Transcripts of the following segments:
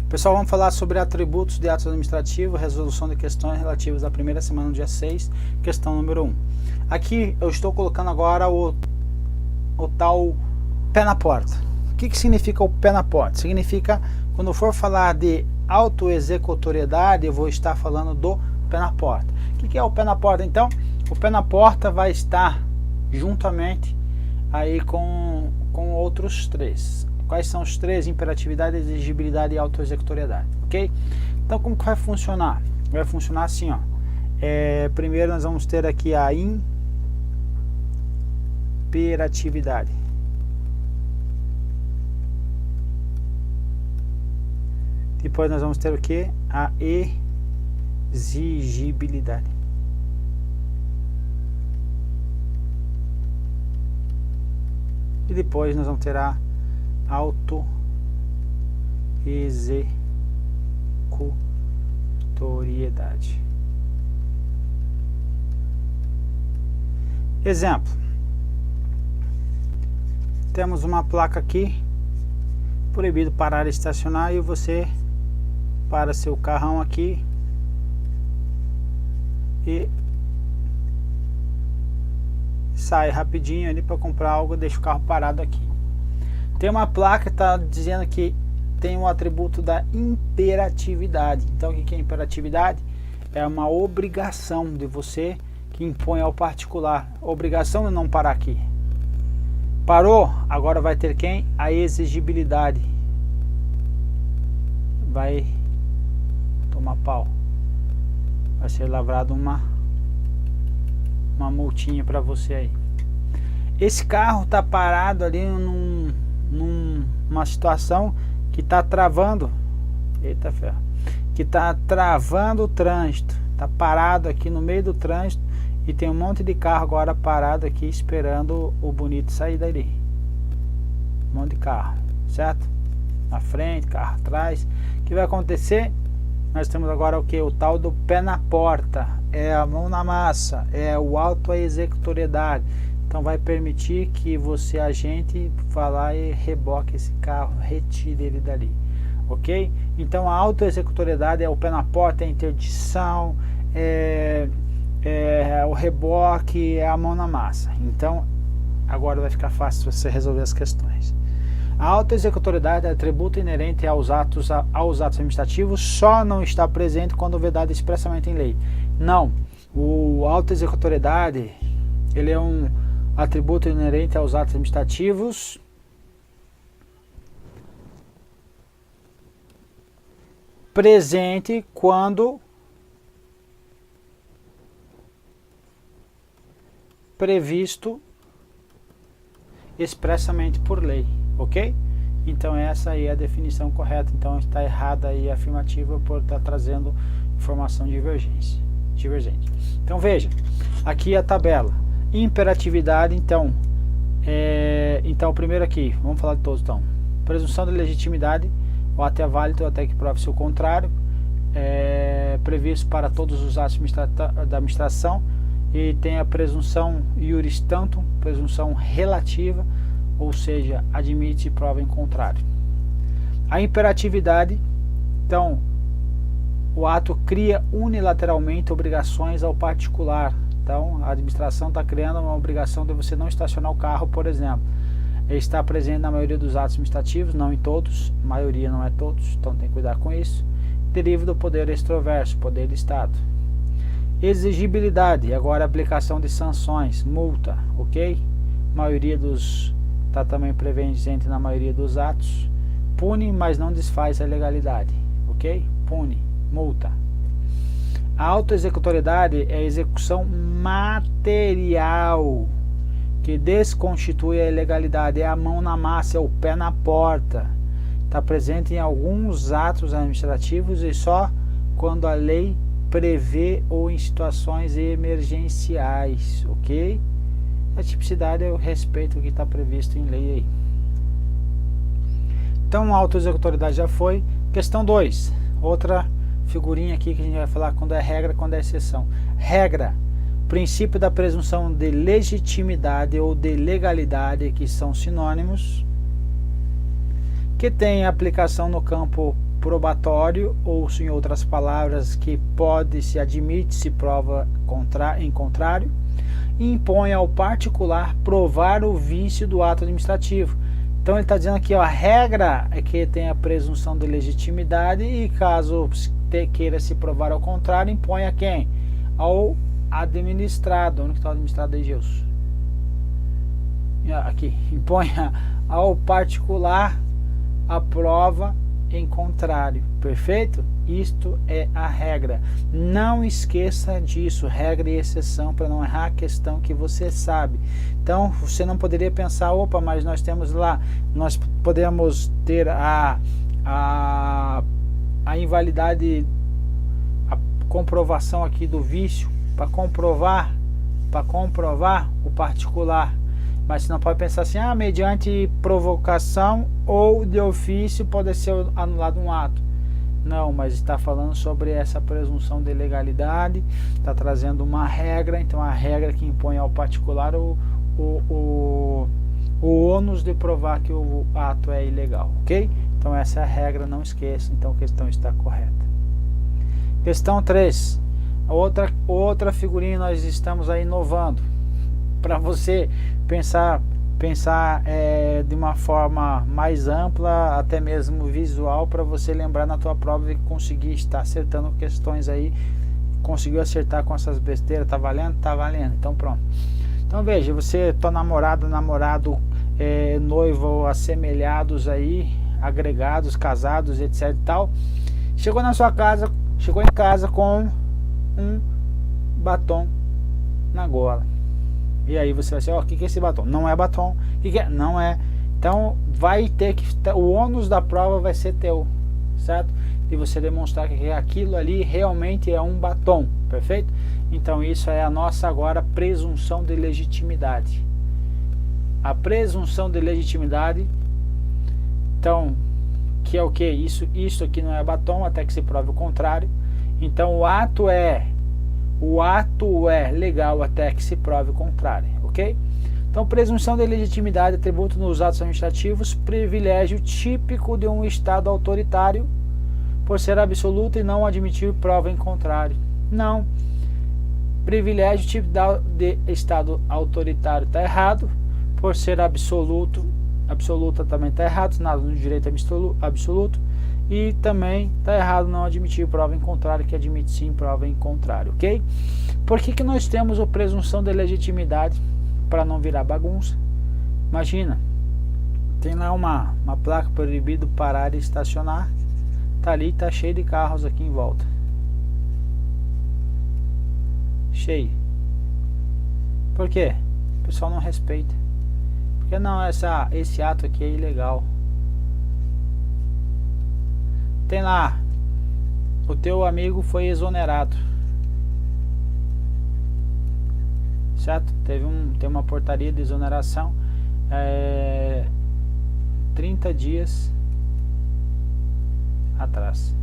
Pessoal, vamos falar sobre atributos de atos administrativos, resolução de questões relativas à primeira semana do dia 6, questão número 1. Aqui eu estou colocando agora o tal pé na porta. O que significa o pé na porta? Significa, quando eu for falar de autoexecutoriedade, eu vou estar falando do pé na porta. O que é o pé na porta? Então, o pé na porta vai estar juntamente aí com outros três. Quais são os três? Imperatividade, exigibilidade e autoexecutoriedade, ok? Então, como que vai funcionar? Vai funcionar assim, ó. Primeiro nós vamos ter aqui a imperatividade. Depois nós vamos ter o que? A exigibilidade. E depois nós vamos ter a autoexecutoriedade. Exemplo. Temos uma placa aqui, proibido parar e estacionar, e você para seu carrão aqui e sai rapidinho ali para comprar algo, deixa o carro parado aqui. Tem uma placa que está dizendo que tem um atributo da imperatividade. Então, o que é imperatividade? É uma obrigação de você que impõe ao particular. Obrigação de não parar aqui. Parou, agora vai ter quem? A exigibilidade. Vai tomar pau. Vai ser lavrado uma multinha para você aí. Esse carro está parado ali numa situação que está travando, eita ferro, que está travando o trânsito, está parado aqui no meio do trânsito e tem um monte de carro agora parado aqui esperando o bonito sair dali. Um monte de carro, certo? Na frente, carro atrás. O que vai acontecer? Nós temos agora o que? O tal do pé na porta, é a mão na massa, é o autoexecutoriedade. Então vai permitir que você, agente, vá lá e reboque esse carro, retire ele dali, ok? Então a autoexecutoriedade é o pé na porta, é a interdição, é o reboque, é a mão na massa. Então agora vai ficar fácil você resolver as questões. A autoexecutoriedade é atributo inerente aos atos administrativos, só não está presente quando vedado expressamente em lei. Não, o autoexecutoriedade, ele é um atributo inerente aos atos administrativos presente quando previsto expressamente por lei, ok? Então essa aí é a definição correta. Então está errada aí a afirmativa por estar trazendo informação divergente. Então veja, aqui a tabela. Imperatividade, então, primeiro aqui, vamos falar de todos então. Presunção de legitimidade, ou até válido, ou até que prove-se o contrário, previsto para todos os atos da administração, e tem a presunção iuris tantum, presunção relativa, ou seja, admite prova em contrário. A imperatividade, então, o ato cria unilateralmente obrigações ao particular. Então, a administração está criando uma obrigação de você não estacionar o carro, por exemplo. Ele está presente na maioria dos atos administrativos, não em todos, a maioria não é todos, então tem que cuidar com isso. Deriva do poder extroverso, poder do Estado. Exigibilidade, agora a aplicação de sanções, multa, ok? Maioria dos, está também presente na maioria dos atos. Pune, mas não desfaz a legalidade, ok? Pune, multa. A autoexecutoriedade é a execução material que desconstitui a ilegalidade, é a mão na massa, é o pé na porta. Está presente em alguns atos administrativos e só quando a lei prevê ou em situações emergenciais, ok? A tipicidade é o respeito que está previsto em lei aí. Então a autoexecutoriedade já foi. Questão 2, outra figurinha aqui que a gente vai falar quando é regra, quando é exceção. Regra, princípio da presunção de legitimidade ou de legalidade, que são sinônimos, que tem aplicação no campo probatório, ou em outras palavras, que pode se admite se prova em contrário, e impõe ao particular provar o vício do ato administrativo. Então ele está dizendo aqui, ó, a regra é que tem a presunção de legitimidade, e caso queira se provar ao contrário, impõe a quem? Ao administrado. Onde está o administrado aí, Gilson? Aqui, impõe ao particular a prova em contrário. Perfeito? Isto é a regra. Não esqueça disso, regra e exceção, para não errar a questão que você sabe. Então você não poderia pensar, opa, mas nós temos lá, nós podemos ter a invalidade, a comprovação aqui do vício para comprovar o particular. Mas você não pode pensar assim, mediante provocação ou de ofício pode ser anulado um ato. Não, mas está falando sobre essa presunção de legalidade, está trazendo uma regra, então a regra que impõe ao particular o ônus de provar que o ato é ilegal, ok? Então essa é a regra, não esqueça, então a questão está correta. Questão 3, outra figurinha nós estamos aí inovando, para você pensar de uma forma mais ampla, até mesmo visual, para você lembrar na tua prova e conseguir estar acertando questões aí. Conseguiu acertar com essas besteiras, tá valendo? Tá valendo, então pronto. Então veja, você, tua namorado, noivo, assemelhados aí, agregados, casados, etc e tal, chegou em casa com um batom na gola. E aí você vai dizer, o que é esse batom? Não é batom. O que é? Não é. Então vai ter que, o ônus da prova vai ser teu, certo? E você demonstrar que aquilo ali realmente é um batom, perfeito? Então isso é a nossa agora presunção de legitimidade. A presunção de legitimidade, então, que é o que? Isso aqui não é batom até que se prove o contrário. Então o ato é legal até que se prove o contrário, ok? Então, presunção de legitimidade, atributo nos atos administrativos, privilégio típico de um Estado autoritário, por ser absoluto e não admitir prova em contrário. Não. Privilégio típico de Estado autoritário está errado, por ser absoluta também está errado, nada no direito absoluto. E também está errado não admitir prova em contrário, que admite sim prova em contrário, ok? Por que nós temos a presunção de legitimidade? Para não virar bagunça. Imagina, tem lá uma placa proibido parar e estacionar, tá ali, tá cheio de carros aqui em volta, cheio. Por quê? O pessoal não respeita. Porque não, esse ato aqui é ilegal. Tem lá, o teu amigo foi exonerado, certo? Tem uma portaria de exoneração, 30 dias atrás.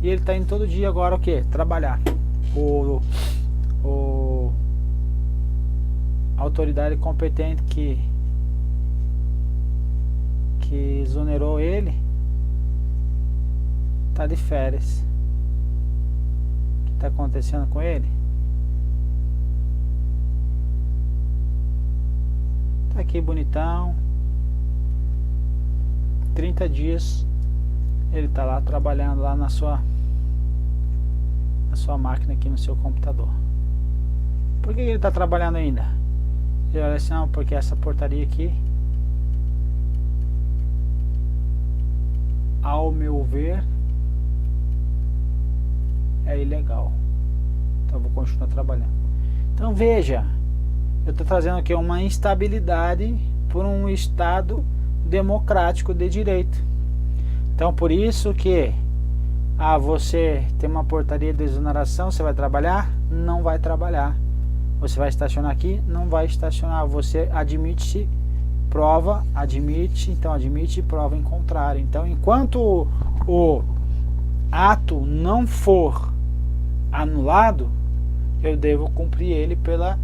E ele está indo todo dia agora o que? Trabalhar. A autoridade competente que exonerou ele tá de férias. O que está acontecendo com ele? Tá aqui bonitão, 30 dias ele tá lá trabalhando lá na sua máquina aqui no seu computador. Por que ele tá trabalhando ainda? Ele olha assim, não, porque essa portaria aqui, ao meu ver, é ilegal. Então eu vou continuar trabalhando. Então veja, eu estou trazendo aqui uma instabilidade por um Estado democrático de direito. Então por isso que você tem uma portaria de exoneração, você vai trabalhar? Não vai trabalhar. Você vai estacionar aqui? Não vai estacionar. Você admite prova, então admite prova em contrário. Então enquanto o ato não for anulado, eu devo cumprir ele pela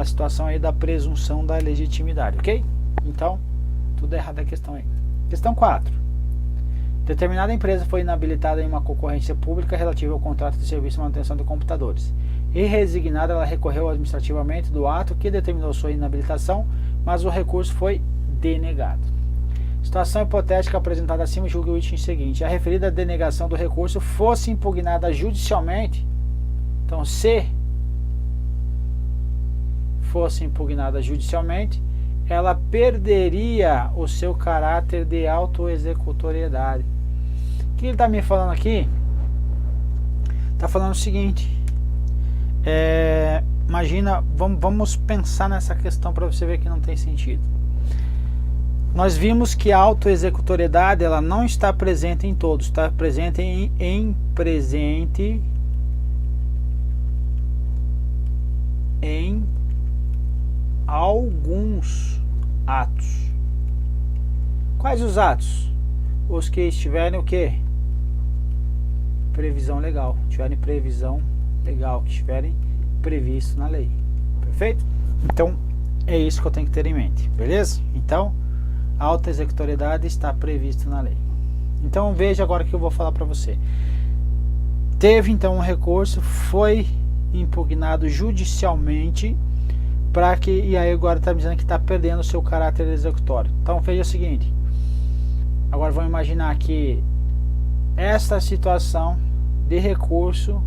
situação aí da presunção da legitimidade, ok? Então, tudo errado a questão aí. Questão 4. Determinada empresa foi inabilitada em uma concorrência pública relativa ao contrato de serviço de manutenção de computadores. E resignada, ela recorreu administrativamente do ato que determinou sua inabilitação, mas o recurso foi denegado. Situação hipotética apresentada acima julga o item seguinte: a referida denegação do recurso fosse impugnada judicialmente. Então, se fosse impugnada judicialmente, ela perderia o seu caráter de autoexecutoriedade. O que ele está me falando aqui? Está falando o seguinte: imagina, vamos pensar nessa questão para você ver que não tem sentido. Nós vimos que a autoexecutoriedade ela não está presente em todos, está presente em alguns atos. Quais os atos? Os que estiverem o quê? Previsão legal, tiverem previsão legal, que estiverem previsto na lei. Perfeito? Então, é isso que eu tenho que ter em mente, beleza? Então, a autoexecutoriedade está prevista na lei. Então, veja agora o que eu vou falar para você. Teve então um recurso, foi impugnado judicialmente, e aí agora está me dizendo que está perdendo o seu caráter executório. Então, veja o seguinte. Agora vamos imaginar que esta situação de recurso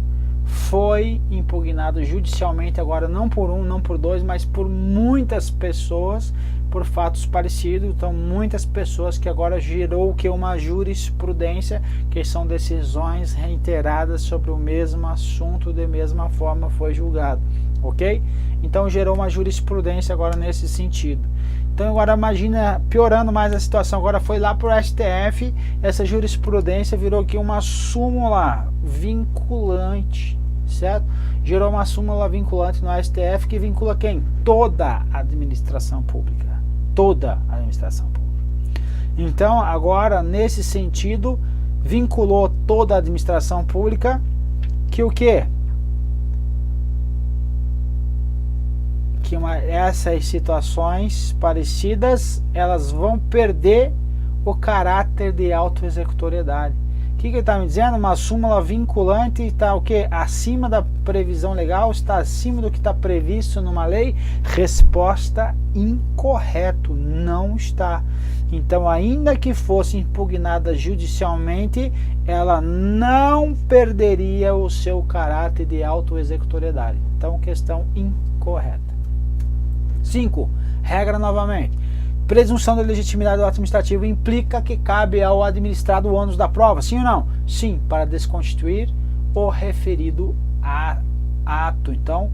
foi impugnado judicialmente, agora não por um, não por dois, mas por muitas pessoas, por fatos parecidos. Então, muitas pessoas, que agora gerou que uma jurisprudência, que são decisões reiteradas sobre o mesmo assunto, de mesma forma foi julgado, ok? Então gerou uma jurisprudência agora nesse sentido. Então agora imagina, piorando mais a situação, agora foi lá para o STF, essa jurisprudência virou aqui uma súmula vinculante, certo? Gerou uma súmula vinculante no STF que vincula quem? Toda a administração pública. Toda a administração pública. Então agora, nesse sentido, vinculou toda a administração pública que o quê? Que essas situações parecidas, elas vão perder o caráter de autoexecutoriedade. O que ele está me dizendo? Uma súmula vinculante está o quê? Acima da previsão legal, está acima do que está previsto numa lei? Resposta: incorreto, não está. Então, ainda que fosse impugnada judicialmente, ela não perderia o seu caráter de autoexecutoriedade. Então, questão incorreta. 5. Regra novamente. Presunção de legitimidade do ato administrativo implica que cabe ao administrado o ônus da prova, sim ou não? Sim, para desconstituir o referido ato. Então,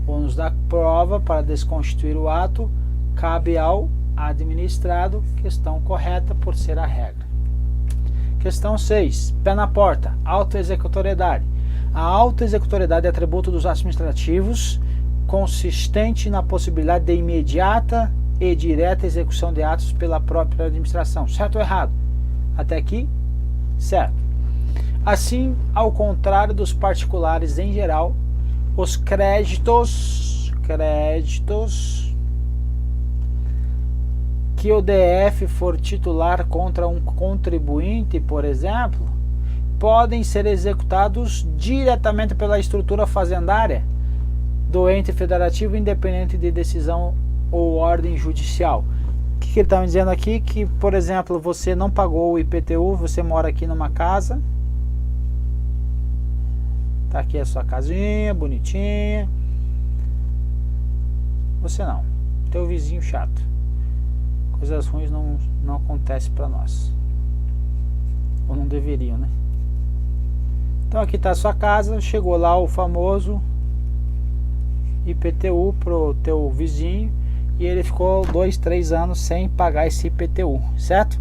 ônus da prova para desconstituir o ato cabe ao administrado, questão correta por ser a regra. Questão 6. Pé na porta. Autoexecutoriedade. A autoexecutoriedade é atributo dos atos administrativos consistente na possibilidade de imediata e direta execução de atos pela própria administração. Certo ou errado? Até aqui, certo. Assim, ao contrário dos particulares em geral, os créditos que o DF for titular contra um contribuinte, por exemplo, podem ser executados diretamente pela estrutura fazendária do ente federativo, independente de decisão ou ordem judicial. O que ele está me dizendo aqui? Que, por exemplo, você não pagou o IPTU, você mora aqui numa casa, tá aqui a sua casinha, bonitinha, você não, teu vizinho chato, coisas ruins não acontecem para nós, ou não deveriam, né? Então aqui está a sua casa, chegou lá o famoso IPTU pro teu vizinho e ele ficou 2, 3 anos sem pagar esse IPTU, certo?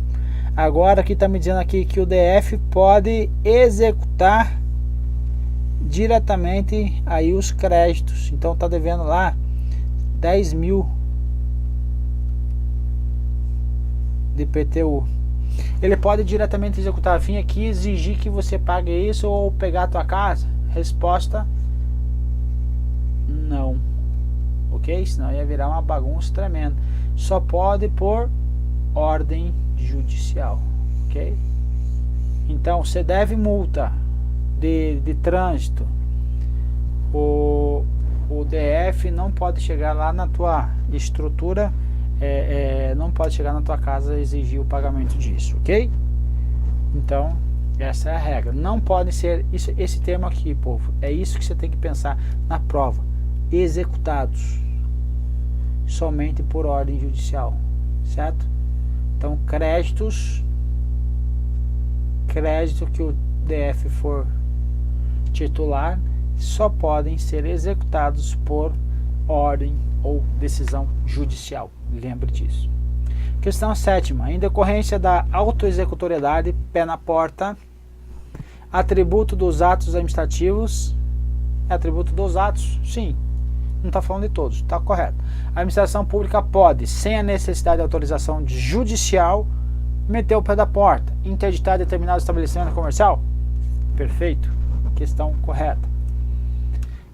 Agora aqui está me dizendo aqui que o DF pode executar diretamente aí os créditos. Então tá devendo lá 10 mil de IPTU. Ele pode diretamente executar, vir aqui exigir que você pague isso ou pegar a tua casa? Resposta: não, ok? Senão ia virar uma bagunça tremenda. Só pode por ordem judicial, ok? Então, você deve multa de trânsito, o DF não pode chegar lá na tua estrutura, não pode chegar na tua casa e exigir o pagamento disso, ok? Então, essa é a regra. Não pode ser, esse termo aqui, povo, é isso que você tem que pensar na prova. Executados somente por ordem judicial, certo? Então, crédito que o DF for titular só podem ser executados por ordem ou decisão judicial. Lembre disso. Questão 7ª. Em decorrência da autoexecutoriedade, pé na porta, atributo dos atos administrativos. É atributo dos atos? Sim. Não está falando de todos, está correto. A administração pública pode, sem a necessidade de autorização judicial, meter o pé da porta, interditar determinado estabelecimento comercial? Perfeito. Questão correta.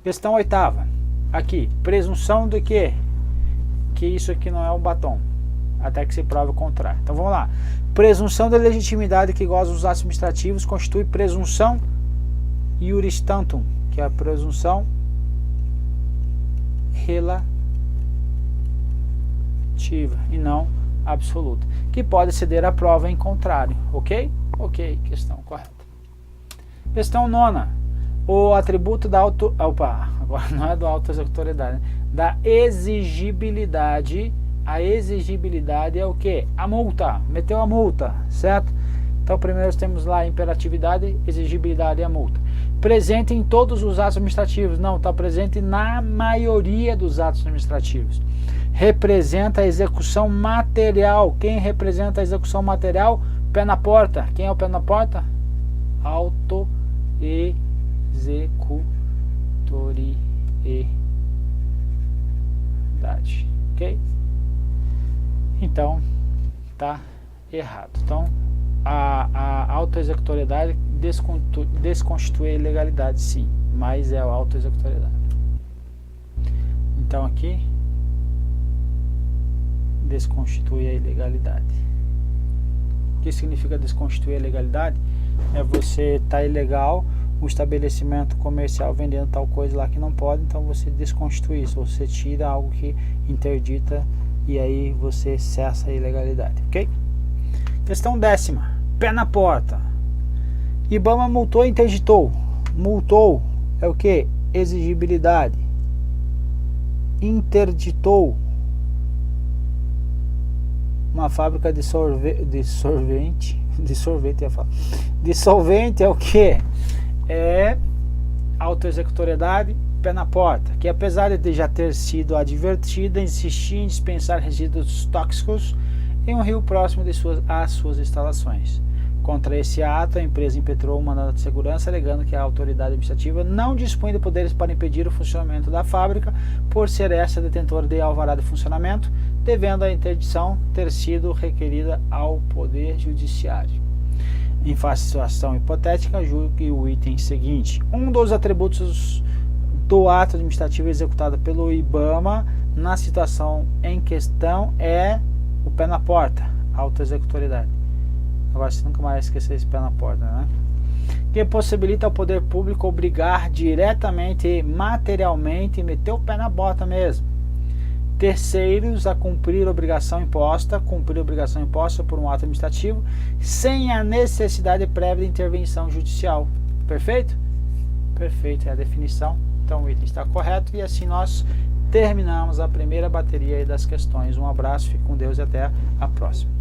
Questão 8ª. Aqui, presunção de que isso aqui não é um batom, até que se prove o contrário. Então vamos lá. Presunção de legitimidade que goza dos atos administrativos constitui presunção iuris tantum, que é a presunção relativa e não absoluta, que pode ceder à prova em contrário, ok? Ok, questão correta. Questão 9ª. O atributo da agora não é do autoexecutoriedade, né? Da exigibilidade. A exigibilidade é o que? A multa. Meteu a multa, certo? Então primeiro temos lá a imperatividade, exigibilidade e a multa. Presente em todos os atos administrativos. Não, está presente na maioria dos atos administrativos. Representa a execução material. Quem representa a execução material? Pé na porta. Quem é o pé na porta? Autoexecutoriedade. Ok? Então, tá errado. Então, a autoexecutoriedade desconstitui a ilegalidade, sim, mas é a autoexecutoriedade. Então, aqui, desconstitui a ilegalidade. O que significa desconstituir a ilegalidade? É você tá ilegal, o estabelecimento comercial vendendo tal coisa lá que não pode, então você desconstitui isso, você tira algo que interdita e aí você cessa a ilegalidade, ok? Questão 10ª. Pé na porta. IBAMA multou e interditou. Multou é o que? Exigibilidade. Interditou uma fábrica de solvente é o que? É autoexecutoriedade, pé na porta, que apesar de já ter sido advertida, insistia em dispensar resíduos tóxicos em um rio próximo às suas instalações. Contra esse ato, a empresa impetrou um mandado de segurança, alegando que a autoridade administrativa não dispõe de poderes para impedir o funcionamento da fábrica, por ser esta detentora de alvará de funcionamento, devendo a interdição ter sido requerida ao Poder Judiciário. Em face de situação hipotética, julgue o item seguinte. Um dos atributos do ato administrativo executado pelo IBAMA na situação em questão é o pé na porta, autoexecutoriedade. Agora você nunca mais esquecer esse pé na porta, né? Que possibilita ao poder público obrigar diretamente e materialmente, meter o pé na bota mesmo, terceiros a cumprir a obrigação imposta por um ato administrativo, sem a necessidade prévia de intervenção judicial. Perfeito? Perfeito, é a definição. Então o item está correto e assim nós terminamos a primeira bateria aí das questões. Um abraço, fique com Deus e até a próxima.